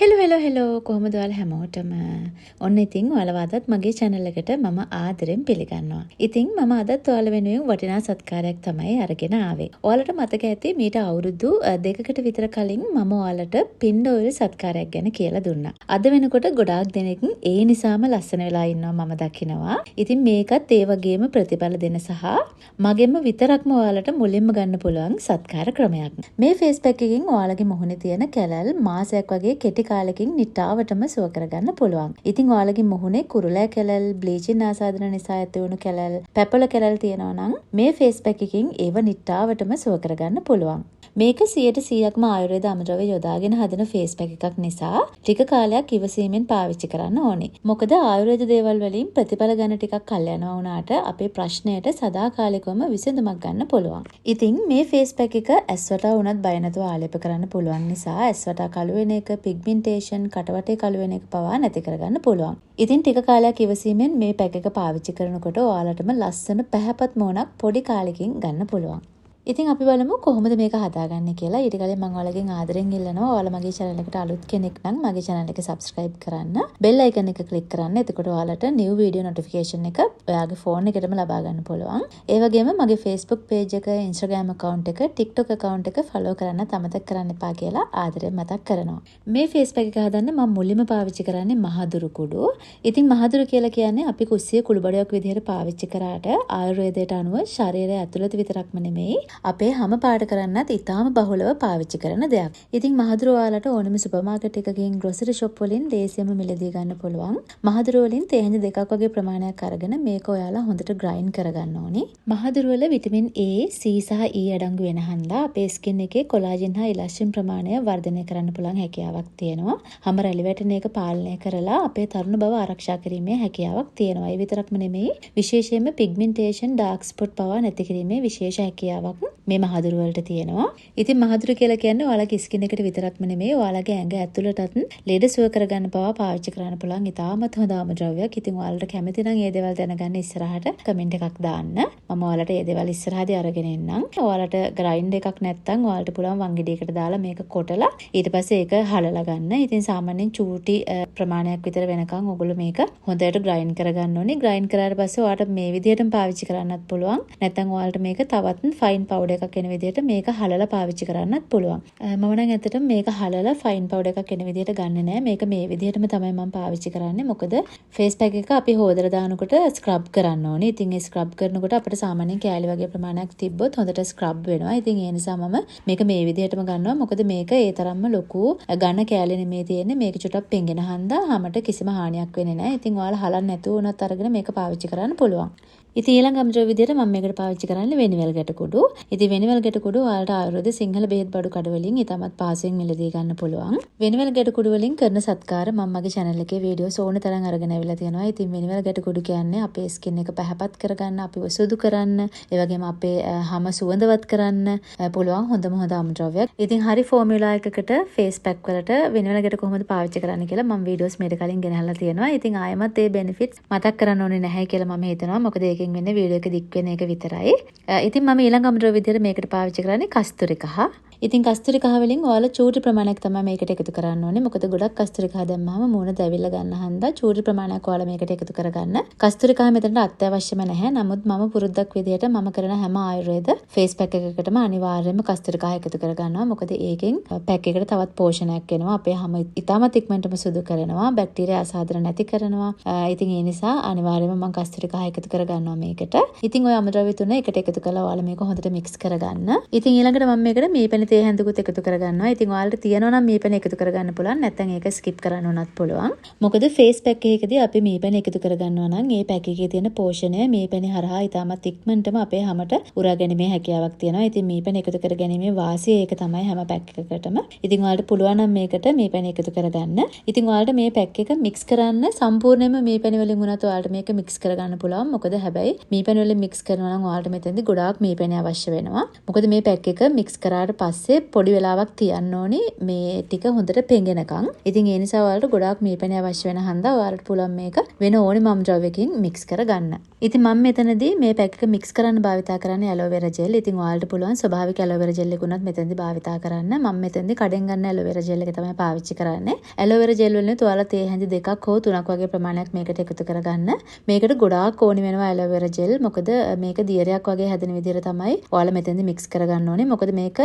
Hello කොහොමද ඔයාලා හැමෝටම ඔන්න ඉතින් ඔයාලව අදත් මගේ channel එකට මම ආදරෙන් පිළිගන්නවා. ඉතින් මම අදත් ඔයාලා වෙනුවෙන් වටිනා සත්කාරයක් තමයි අරගෙන ආවේ. ඔයාලට මතක ඇති මීට අවුරුදු 2කට විතර කලින් මම ඔයාලට පින් ඔයිල් සත්කාරයක් ගැන කියලා දුන්නා. අද වෙනකොට ගොඩාක් දෙනෙක් ඒ නිසාම ලස්සන වෙලා ඉන්නවා මම දකිනවා. ඉතින් මේකත් ඒ වගේම ප්‍රතිඵල දෙන සහ මගෙම විතරක්ම ඔයාලට මුලින්ම ගන්න පුළුවන් සත්කාර ක්‍රමයක්. මේ face pack එකකින් ඔයාලගේ මුහුණේ තියෙන කැලල් මාසයක් වගේ කෙටි කාලෙකින් නිට්ටාවටම සුව කරගන්න පුළුවන්. ඉතින් ඔයාලගේ මුහුණේ කුරුලෑ කැලල්, බ්ලීචින් ආසාදන නිසා ඇති වුණු කැලල්, පැපල කැලල් තියෙනවා නම් මේ face pack එකකින් ඒව නිට්ටාවටම සුව කරගන්න පුළුවන්. මේක 100%ක්ම ආයුර්වේද අමුද්‍රව්‍ය යොදාගෙන හදන face pack එකක් නිසා ටික කාලයක් ඉවසීමෙන් පාවිච්චි කරන්න ඕනේ. මොකද ආයුර්වේද දේවල් වලින් ප්‍රතිඵල ගන්න ටිකක් කල් යනවා වුණාට අපේ ප්‍රශ්නයට සදාකාලිකවම විසඳුමක් ගන්න පුළුවන්. ඉතින් මේ face pack එක ඇස්වටා වුණත් බය නැතුව ආලේප කරන්න පුළුවන් නිසා ඇස්වටා කළු වෙන එක, පිග්මෙන්ටේෂන්, කටවටේ කළු වෙන එක පවා නැති කරගන්න පුළුවන්. ඉතින් ටික කාලයක් ඉවසීමෙන් මේ පැක් එක පාවිච්චි කරනකොට ඔයාලටම ලස්සන පැහැපත් මෝනක් පොඩි කාලෙකින් ගන්න පුළුවන්. ඉතින් අපි බලමු කොහොමද මේක හදාගන්නේ කියලා. ඊට කලින් මම ඔයාලගෙන් ආදරෙන් ඉල්ලනවා ඔයාලා මගේ channel එකට අලුත් කෙනෙක් නම් මගේ channel එක subscribe කරන්න. bell icon එක click කරන්න. එතකොට ඔයාලට new video notification එක ඔයාගේ phone එකටම ලබා ගන්න පුළුවන්. ඒ වගේම මගේ Facebook page එක, Instagram account එක, TikTok account එක follow කරන්න අමතක කරන්න එපා කියලා ආදරෙන් මතක් කරනවා. මේ face pack එක හදන්න මම මුලින්ම පාවිච්චි කරන්නේ මහදුරු කුඩු. ඉතින් මහදුරු කියලා කියන්නේ අපි කුස්සිය කුළු බඩයක් විදිහට පාවිච්චි කරාට ආයුර්වේදයට අනුව ශරීරය ඇතුළත විතරක්ම නෙමෙයි අපේ හැම පාට කරන්නත් ඉතාම බහුලව පාවිච්චි කරන දෙයක්. ඉතින් මහදුරු ඔයාලට ඕනෙම සුපර් මාකට් එකකින් ග්‍රොසරි ෂොප් වලින් දේසියම මිලදී ගන්න පුළුවන්. මහදුරු වලින් තේහෙන දෙකක් වගේ ප්‍රමාණයක් අරගෙන මේක ඔයාලා හොඳට ග්‍රයින්ඩ් කරගන්න ඕනි. මහදුරු වල විටමින් A, C සහ E අඩංගු වෙන හන්දා අපේ ස්කින් එකේ කොලාජන් හා ඉලාස්ටින් ප්‍රමාණය වර්ධනය කරන්න පුළුවන් හැකියාවක් තියෙනවා. හැම රැලි වැටෙන එක පාලනය කරලා අපේ තරුණ බව ආරක්ෂා කිරීමේ හැකියාවක් තියෙනවා. ඒ විතරක්ම නෙමෙයි විශේෂයෙන්ම පිග්මෙන්ටේෂන්, ඩාර්ක් ස්පොට් පවා නැති කිරීමේ විශේෂ හැකියාවක් මේ මහදුරු වලට තියෙනවා. ඉතින් මහදුරු කියලා කියන්නේ ඔයාලගේ ස්කින් එකට විතරක්ම නෙමෙයි ඔයාලගේ ඇඟ ඇතුළටත් ලෙඩ සුව කරගන්න පවා පාවිච්චි කරන්න පුළුවන් ඉතාමත් හොඳ අමුද්‍රව්‍යයක්. ඉතින් ඔයාලට කැමති නම් මේ දේවල් දැනගන්න ඉස්සරහට කමෙන්ට් එකක් දාන්න. මම ඔයාලට මේ දේවල් ඉස්සරහදී අරගෙන එන්නම්. ඔයාලට ග්‍රයින්ඩ් එකක් නැත්නම් ඔයාලට පුළුවන් වංගෙඩියකට දාලා මේක කොටලා ඊට පස්සේ ඒක හලලා ගන්න. ඉතින් සාමාන්‍යයෙන් චූටි ප්‍රමාණයක් විතර වෙනකන් ඔයගොල්ලෝ මේක හොඳට ග්‍රයින්ඩ් කරගන්න ඕනේ. ග්‍රයින්ඩ් කරාට පස්සේ ඔයාලට මේ විදිහටම පාවිච්චි කරන්නත් පුළුවන්. නැත්නම් ඔයාලට මේක තවත් ෆයින් පවුඩර් එකක් එන විදිහට මේක හලලා පාවිච්චි කරන්නත් පුළුවන්. මම නම් ඇත්තටම මේක හලලා ෆයින් පවුඩර් එකක් එන විදිහට ගන්නෙ නෑ. මේක මේ විදිහටම තමයි මම පාවිච්චි කරන්නේ. මොකද ෆේස් පැක් එක අපි හොදලා දානකොට ස්ක්‍රබ් කරන්න ඕනේ. ඉතින් ඒ ස්ක්‍රබ් කරනකොට අපිට සාමාන්‍යයෙන් කෑලි වගේ ප්‍රමාණයක් තිබ්බොත් හොඳට ස්ක්‍රබ් වෙනවා. ඉතින් ඒ නිසා මම මේක මේ විදිහටම ගන්නවා. මොකද මේක ඒ තරම්ම ලොකු ඝන කෑලි නෙමෙයි තියෙන්නේ. මේක චුට්ටක් පෙඟෙන හන්දා හැමට කිසිම හානියක් වෙන්නේ නෑ. ඉතින් ඔයාලා හලන්න නැතුව උනත් අරගෙන මේක පාවිච්චි කරන්න පුළුවන්. ඉතින් ඊළඟ අමුද්‍රව්‍ය විදිහට මම මේකට පාවිච්චි කරන්නේ වෙනිවැල් ගැට කුඩු. ඉතින් වෙනිවැල් ගැට කුඩු ඔයාලට ආයුර්වේද සිංහල බෙහෙත් බඩු කඩ වලින් ඉතාමත් පහසුවෙන් මිලදී ගන්න පුළුවන්. වෙනිවැල් ගැට කුඩු වලින් කරන සත්කාර මම මගේ channel එකේ වීඩියෝස් ඕන තරම් අරගෙන අවිලා තියෙනවා. ඉතින් වෙනිවැල් ගැට කුඩු කියන්නේ අපේ ස්කින් එක පැහැපත් කරගන්න, අපිව සුදු කරන්න, ඒ වගේම අපේ හැම සුවඳවත් කරන්න පුළුවන් හොඳම හොඳ අමුද්‍රව්‍යයක්. ඉතින් හරි ෆෝමියුලා එකකට ෆේස් පැක් වලට වෙනිවැල් ගැට කොහොමද පාවිච්චි කරන්න කියලා මම වීඩියෝස් මේක කලින් ගෙනහලා තියෙනවා. ඉතින් ආයෙමත් ඒ බෙනිෆිට්ස් මතක් කරන්න ඕනේ නැහැ කියලා මම හිතනවා. මොකද ඒකෙන් වෙන්නේ වීඩියෝ එක දික් වෙන එක විතරයි. ඉතින් මම ඊළඟ අමුද්‍රව්‍ය විදිහට මේකට පාවිච්චි කරන්නේ කස්තුරි කහ. ඉතින් කස්තුරි කහ වලින් ඔයාලා චූටි ප්‍රමාණයක් තමයි මේකට එකතු කරන්න ඕනේ. මොකද ගොඩක් කස්තුරි කහ දැම්මම මූණ දැවිලා ගන්න හන්දා චූටි ප්‍රමාණයක් ඔයාලා මේකට එකතු කරගන්න. කස්තුරි කහ මෙතනට අත්‍යවශ්‍යම නැහැ. නමුත් මම පුරුද්දක් විදිහට මම කරන හැම ආයුර්වේද ෆේස් පැක් එකකටම අනිවාර්යයෙන්ම කස්තුරි කහ එකතු කරගන්නවා. මොකද ඒකෙන් පැක් එකට තවත් පෝෂණයක් එනවා. අපේ හැම ඉතාමත් ඉක්මනටම සුදු කරනවා. බැක්ටීරියා ආසාදන නැති කරනවා. ඉතින් ඒ නිසා අනිවාර්යයෙන්ම මම කස්තුරි කහ එකතු කරගන්නවා මේකට. ඉතින් ඔය අමුද්‍රව්‍ය තුන එකට එකතු කරලා ඔයාලා මේක හොඳට මික්ස් කරගන්න. ඉතින් ඊළඟට මම මේකට මීපැණි තේ හැඳුකුත් එකතු කරගන්නවා. ඉතින් ඔයාලට තියෙනවා නම් මීපැණි එකතු කරගන්න පුළුවන්. නැත්නම් ඒක ස්කිප් කරන්න උනත් පුළුවන්. මොකද ෆේස් පැක් එකකදී අපි මීපැණි එකතු කරගන්නවා නම් ඒ පැක් එකේ තියෙන පෝෂණය මීපැණි හරහා ඉතාමත් ඉක්මනටම අපේ හැමට උරා ගැනීමේ හැකියාවක් තියෙනවා. ඉතින් මීපැණි එකතු කරගැනීමේ වාසිය ඒක තමයි හැම පැක් එකකටම. ඉතින් ඔයාලට පුළුවන් නම් මේකට මීපැණි එකතු කරගන්න. ඉතින් ඔයාලට මේ පැක් එක මික්ස් කරන්න සම්පූර්ණයෙන්ම මීපැණි වලින් උනත් ඔයාලට මේක මික්ස් කරගන්න පුළුවන්. මොකද හැබැයි මීපැණි වලින් මික්ස් කරනවා නම් ඔයාලට මෙතෙන්දී ගොඩාක් මීපැණි අවශ්‍ය වෙනවා. මොකද මේ පැක් එක මික්ස් කරාට පස්සේ පස්සේ පොඩි වෙලාවක් තියන්න ඕනි මේ ටික හොඳට පෙඟෙනකන්. ඉතින් ඒ නිසා ඔයාලට ගොඩාක් මීපැණි අවශ්‍ය වෙන හන්දා ඔයාලට පුළුවන් මේක වෙන ඕනි මම් ද්‍රව්‍යකින් මික්ස් කරගන්න. ඉතින් මම මෙතනදී මේ පැක් එක මික්ස් කරන්න භාවිතා කරන්නේ ඇලෝවෙරා ජෙල්. ඉතින් ඔයාලට පුළුවන් ස්වභාවික ඇලෝවෙරා ජෙල් එක උනත් මෙතනදී භාවිතා කරන්න. මම මෙතනදී කඩෙන් ගන්න ඇලෝවෙරා ජෙල් එක තමයි පාවිච්චි කරන්නේ. ඇලෝවෙරා ජෙල් වලින් ඔයාලා තේ හැඳි 2ක් හෝ 3ක් වගේ ප්‍රමාණයක් මේකට එකතු කරගන්න. මේකට ගොඩාක් ඕනි වෙනවා ඇලෝවෙරා ජෙල්. මොකද මේක දියරයක් වගේ හැදෙන විදිහට තමයි ඔයාලා මෙතනදී මික්ස් කරගන්න ඕනේ. මොකද මේක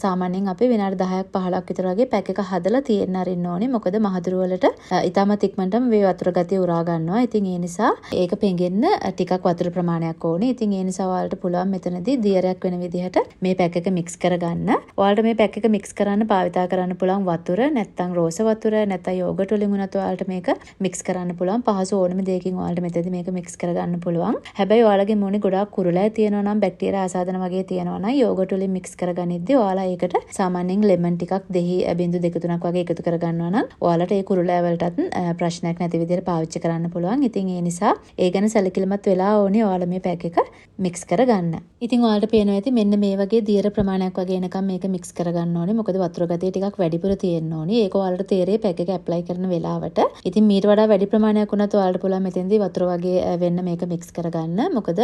සාමාන්‍යයෙන් අපි විනාඩි 10ක් 15ක් විතර වගේ පැක් එක හදලා තියෙන්න අරින්න ඕනේ. මොකද මහදුරු වලට ඉතාමත් ඉක්මනටම මේ වතුර ගතිය උරා ගන්නවා. ඉතින් ඒ නිසා ඒක පෙඟෙන්න ටිකක් වතුර ප්‍රමාණයක් ඕනේ. ඉතින් ඒ නිසා ඔයාලට පුළුවන් මෙතනදී දියරයක් වෙන විදිහට මේ පැක් එක මික්ස් කරගන්න. ඔයාලට මේ පැක් එක මික්ස් කරන්න භාවිතා කරන්න පුළුවන් වතුර නැත්නම් රෝස වතුර නැත්නම් යෝගට් වලින් උනත් ඔයාලට මේක මික්ස් කරන්න පුළුවන්. පහසු ඕනම දෙයකින් ඔයාලට මෙතනදී මේක මික්ස් කරගන්න පුළුවන්. හැබැයි ඔයාලගේ මොනේ ගොඩාක් කුරුලෑ තියෙනවා නම් බැක්ටීරියා ආසාදන වගේ තියෙනවා නම් යෝගට් වලින් මික්ස් කරගනිද්දී ඔයාලා ඒකට සාමාන්‍යයෙන් ලෙමන් ටිකක් දෙහි බිංදු 2-3ක් වගේ එකතු කරගන්නවා නම් ඔයාලට ඒ කුරුලෑ වලටත් ප්‍රශ්නයක් නැති විදිහට පාවිච්චි කරන්න පුළුවන්. ඉතින් ඒ නිසා ඒ ගැන සැලකිලිමත් වෙලා ඕනේ ඔයාලා මේ පැක් එක මික්ස් කරගන්න. ඉතින් ඔයාලට පේනවා ඇති මෙන්න මේ වගේ දියර ප්‍රමාණයක් වගේ එනකම් මේක මික්ස් කරගන්න ඕනේ. මොකද වතුර ගතිය ටිකක් වැඩිපුර තියෙන්න ඕනේ. ඒක ඔයාලට තේරෙයි පැක් එක ඇප්ලයි කරන වෙලාවට. ඉතින් මීට වඩා වැඩි ප්‍රමාණයක් වුණත් ඔයාලට පුළුවන් මෙතෙන්දී වතුර වගේ වෙන්න මේක මික්ස් කරගන්න. මොකද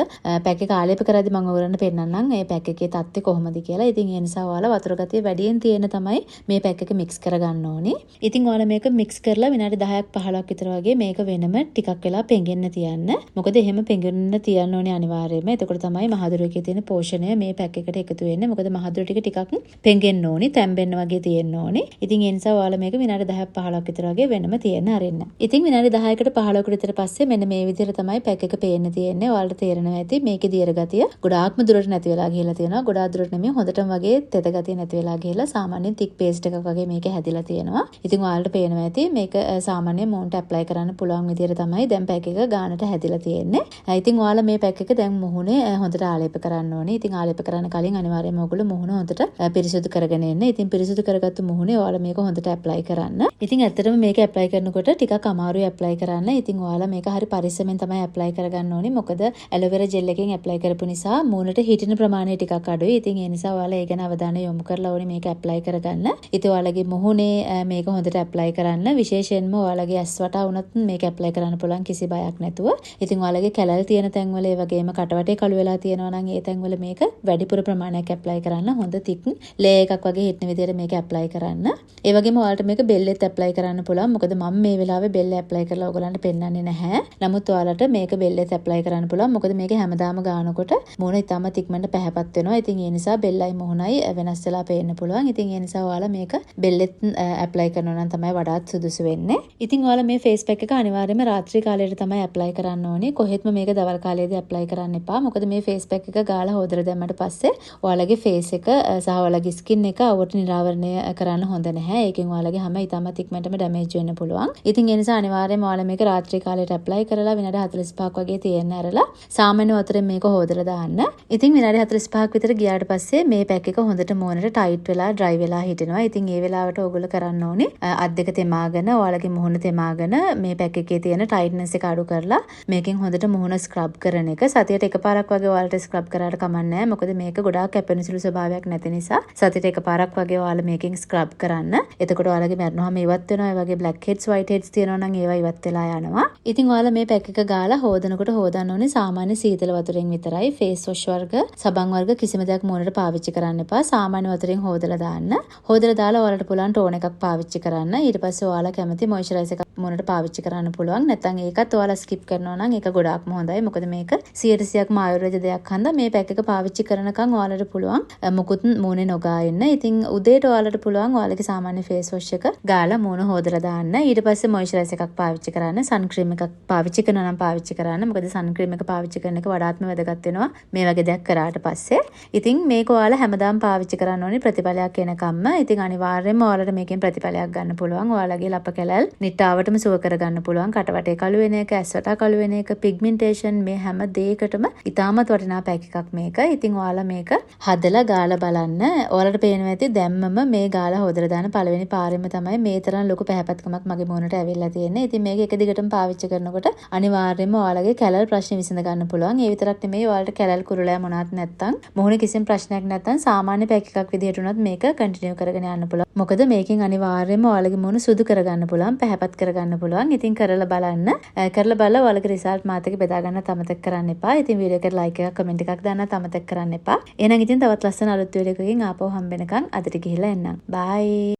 පැක් එක ආලේප කරද්දී මම ඔයගොල්ලන්ට පෙන්නන්නම් මේ පැක් එකේ තත්ත්වය කොහොමද කියලා. ඉතින් ඒ නිසා ඔයාලා වතුර ගතිය වැඩියෙන් තියෙන තමයි මේ පැක් එක මික්ස් කරගන්න ඕනේ. ඉතින් ඔයාලා මේක මික්ස් කරලා විනාඩි 10ක් 15ක් විතර වගේ මේක වෙනම ටිකක් වෙලා පෙඟෙන්න තියන්න. මොකද එහෙම පෙඟෙන්න තියන්න ඕනේ අනිවාර්යයෙන්ම. එතකොට තමයි මහදුරු එකේ තියෙන පෝෂණය මේ පැක් එකට එකතු වෙන්නේ. මොකද මහදුරු ටික ටිකක් පෙඟෙන්න ඕනේ, තැම්බෙන්න වගේ තියෙන්න ඕනේ. ඉතින් ඒ නිසා ඔයාලා මේක විනාඩි 10ක් 15ක් විතර වගේ වෙනම තියන්න අරින්න. ඉතින් විනාඩි 10කට 15කට විතර පස්සේ මෙන්න මේ විදිහට තමයි පැක් එක පේන්න තියෙන්නේ. ඔයාලට තේරෙනවා ඇති මේකේ දියර ගතිය ගොඩාක්ම දුරට නැති වෙලා ගිහලා තියෙනවා. ගොඩාක් දුරට නෙමෙයි හොඳටම වගේ තෙත ගතිය නැති වෙලා ගිහලා සාමාන්‍යයෙන් thick paste එකක් වගේ මේක හැදිලා තියෙනවා. ඉතින් ඔයාලට පේනවා ඇති මේක සාමාන්‍යයෙන් මොන්ට ඇප්ලයි කරන්න පුළුවන් විදිහට තමයි දැන් පැක් එක ගානට හැදිලා තියෙන්නේ. ඉතින් ඔයාලා මේ පැක් එක දැන් මුහුණේ හොඳට ආලේප කරන්න ඕනේ. ඉතින් ආලේප කරන්න කලින් අනිවාර්යයෙන්ම ඔයගොල්ලෝ මුහුණ හොඳට පිරිසිදු කරගෙන එන්න. ඉතින් පිරිසිදු කරගත්තු මුහුණේ ඔයාලා මේක හොඳට ඇප්ලයි කරන්න. ඉතින් ඇත්තටම මේක ඇප්ලයි කරනකොට ටිකක් අමාරුයි ඇප්ලයි කරන්න. ඉතින් ඔයාලා මේක හරි පරිස්සමෙන් තමයි ඇප්ලයි කරගන්න ඕනේ. මොකද ඇලෝවෙරා ජෙල් එකෙන් ඇප්ලයි කරපු නිසා මූණට හිටින ප්‍රමාණය ටිකක් අඩුයි. ඉතින් ඒ නිසා ඔයාලා ඒ ගැන අවධානය යොමු කරලා ඕනේ මේක ඇප්ලයි කරගන්න. ඉතින් ඔයාලගේ මුහුණේ මේක හොඳට ඇප්ලයි කරන්න. විශේෂයෙන්ම ඔයාලගේ ඇස් වටා වුණත් මේක ඇප්ලයි කරන්න පුළුවන් කිසි බයක් නැතුව. ඉතින් ඔයාලගේ කැලල් තියෙන තැන්වල ඒ වගේම කටවටේ කළු වෙලා තියෙනවා නම් ඒ තැන්වල මේක වැඩිපුර ප්‍රමාණයක් ඇප්ලයි කරන්න. හොඳ තික් ලේ එකක් වගේ හිටින විදිහට මේක ඇප්ලයි කරන්න. ඒ වගේම ඔයාලට මේක බෙල්ලෙත් ඇප්ලයි කරන්න පුළුවන්. මොකද මම මේ වෙලාවේ බෙල්ල ඇප්ලයි කරලා ඔයගලන්ට පෙන්නන්නේ නැහැ. නමුත් ඔයාලට මේක බෙල්ලෙත් ඇප්ලයි කරන්න පුළුවන්. මොකද මේක හැමදාම ගානකොට මූණ ඉතාමත් ඉක්මනට පැහැපත් වෙනවා. ඉතින් ඒ නිසා බෙල්ලයි මුහුණයි වෙනස් වෙලා පේන්න පුළුවන්. ඉතින් ඒ නිසා ඔයාලා මේක බෙල්ලෙත් ඇප්ලයි කරනවා නම් තමයි වඩාත් සුදුසු වෙන්නේ. ඉතින් ඔයාලා මේ ෆේස් පැක් එක අනිවාර්යයෙන්ම රාත්‍රී කාලයට තමයි ඇප්ලයි කරන්න ඕනේ. කොහෙත්ම මේක දවල් කාලයේදී ඇප්ලයි කරන්න එපා. මොකද මේ ෆේස් පැක් එක ගාලා හොදලා දැම්මට පස්සේ ඔයාලගේ ෆේස් එක සහ ඔයාලගේ ස්කින් එක අවට නිරාවරණය කරන්න හොඳ නැහැ. ඒකෙන් ඔයාලගේ හැම ඉතාමත් ඉක්මනටම ඩැමේජ් වෙන්න පුළුවන්. ඉතින් ඒ නිසා අනිවාර්යයෙන්ම ඔයාලා මේක රාත්‍රී කාලයට ඇප්ලයි කරලා විනාඩි 45ක් වගේ තියෙන්න ඇරලා සාමාන්‍ය වතුරෙන් මේක හොදලා දාන්න. ඉතින් විනාඩි 45ක් විතර ගියාට පස්සේ මේ පැක් එක හොඳට මූණට ටයිට් වෙලා ඩ්‍රයි වෙලා හිටිනවා. ඉතින් ඒ වෙලාවට ඔයගොල්ලෝ කරන්න ඕනේ අත් දෙක තෙමාගෙන ඔයාලගේ මුහුණ තෙමාගෙන මේ පැක් එකේ තියෙන ටයිට්නස් එක අඩු කරලා මේකෙන් හොඳට මුහුණ ස්ක්‍රබ් කරන එක. සතියට එකපාරක් වගේ ඔයාලට ස්ක්‍රබ් කරාට කමක් නැහැ. මොකද මේක ගොඩාක් කැපෙනසුළු ස්වභාවයක් නැති නිසා සතියට එකපාරක් වගේ ඔයාලා මේකෙන් ස්ක්‍රබ් කරන්න. එතකොට ඔයාලගේ මරණවම ඉවත් වෙනවා. ඒ වගේ බ්ලැක් හෙඩ්ස් වයිට් හෙඩ්ස් තියෙනවා නම් ඒවා ඉවත් වෙලා යනවා. ඉතින් ඔයාලා මේ පැක් එක ගාලා හොදනකොට හොදන්න ඕනේ සාමාන්‍ය සීතල වතුරෙන් විතරයි. ෆේස් වොෂ් වර්ග, සබන් වර්ග කිසිම දෙයක් මූණට පාවිච්චි කරන්න එපා. සාමාන්‍ය වතුරෙන් හොදලා දාන්න. හොදලා දාලා ඔයාලට පුළුවන් ටෝන් එකක් පාවිච්චි කරන්න. ඊට පස්සේ ඔයාලා කැමති මොයිස්චරයිසර් එකක් මූණට පාවිච්චි කරන්න පුළුවන්. නැත්නම් ඒකත් ඔයාලා ස්කිප් කරනවා නම් ඒක ගොඩාක්ම හොඳයි. මොකද මේක 100%ක්ම ආයුර්වේද දෙයක් හන්දා මේ පැක් එක පාවිච්චි කරනකම් ඔයාලට පුළුවන් මුකුත් මූණේ නොගා ඉන්න. ඉතින් උදේට ඔයාලට පුළුවන් ඔයාලගේ සාමාන්‍ය ෆේස් වොෂ් එක ගාලා මූණ හොදලා දාන්න. ඊට පස්සේ මොයිස්චරයිසර් එකක් පාවිච්චි කරන්න. සන් ක්‍රීම් එකක් පාවිච්චි කරනවා නම් පාවිච්චි කරන්න. මොකද සන් ක්‍රීම් එක පාවිච්චි කරන එක වඩාත්ම වැදගත් වෙනවා මේ වගේ දෙයක් කරාට පස්සේ. ඉතින් මේක ඔයාලා හැමදාම පාවිච්චි කරන්න ඕනේ ප්‍රතිඵලයක් එනකම්ම. ඉතින් අනිවාර්යයෙන්ම ඔයාලට මේකෙන් ප්‍රතිඵලයක් ගන්න පුළුවන්. ඔයාලගේ ලප කැලල් නිට්ටාවටම සුව කරගන්න පුළුවන්. කටවටේ කළු වෙන එක, ඇස් වටා කළු වෙන එක, පිග්මන්ටේෂන් මේ හැම දෙයකටම ඉතාමත් වටිනා පැක් එකක් මේක. ඉතින් ඔයාලා මේක හදලා ගාලා බලන්න. ඔයාලට පේනවා ඇති දැම්මම මේ ගාලා හොදලා දාන පළවෙනි පාරෙම තමයි මේ තරම් ලොකු පැහැපත්කමක් මගේ මූණට ඇවිල්ලා තියෙන්නේ. ඉතින් මේක එක දිගටම පාවිච්චි කරනකොට අනිවාර්යයෙන්ම ඔයාලගේ කැලල් ප්‍රශ්න විසඳ ගන්න පුළුවන්. ඒ විතරක් නෙමෙයි ඔයාලට කැලල් කුරුලෑ මොනවත් නැත්තම් මොහොනේ කිසිම ප්‍රශ්නයක් නැත්තම් සාමාන්‍ය පැක් ලයිෆ් එකක් විදිහට උනත් මේක කන්ටිනියු කරගෙන යන්න පුළුවන්. මොකද මේකෙන් අනිවාර්යයෙන්ම ඔයාලගේ මුණ සුදු කරගන්න පුළුවන්, පැහැපත් කරගන්න පුළුවන්. ඉතින් කරලා බලන්න. කරලා බලලා ඔයාලගේ රිසල්ට් මාත් එක්ක බෙදා ගන්න අමතක කරන්න එපා. ඉතින් වීඩියෝ එකට ලයික් එකක් කමෙන්ට් එකක් දාන්නත් අමතක කරන්න එපා. එහෙනම් ඉතින් තවත් ලස්සන අලුත් වීඩියෝ එකකින් ආපහු හම්බ වෙනකන් අදට ගිහිල්ලා එන්නම්. බයි.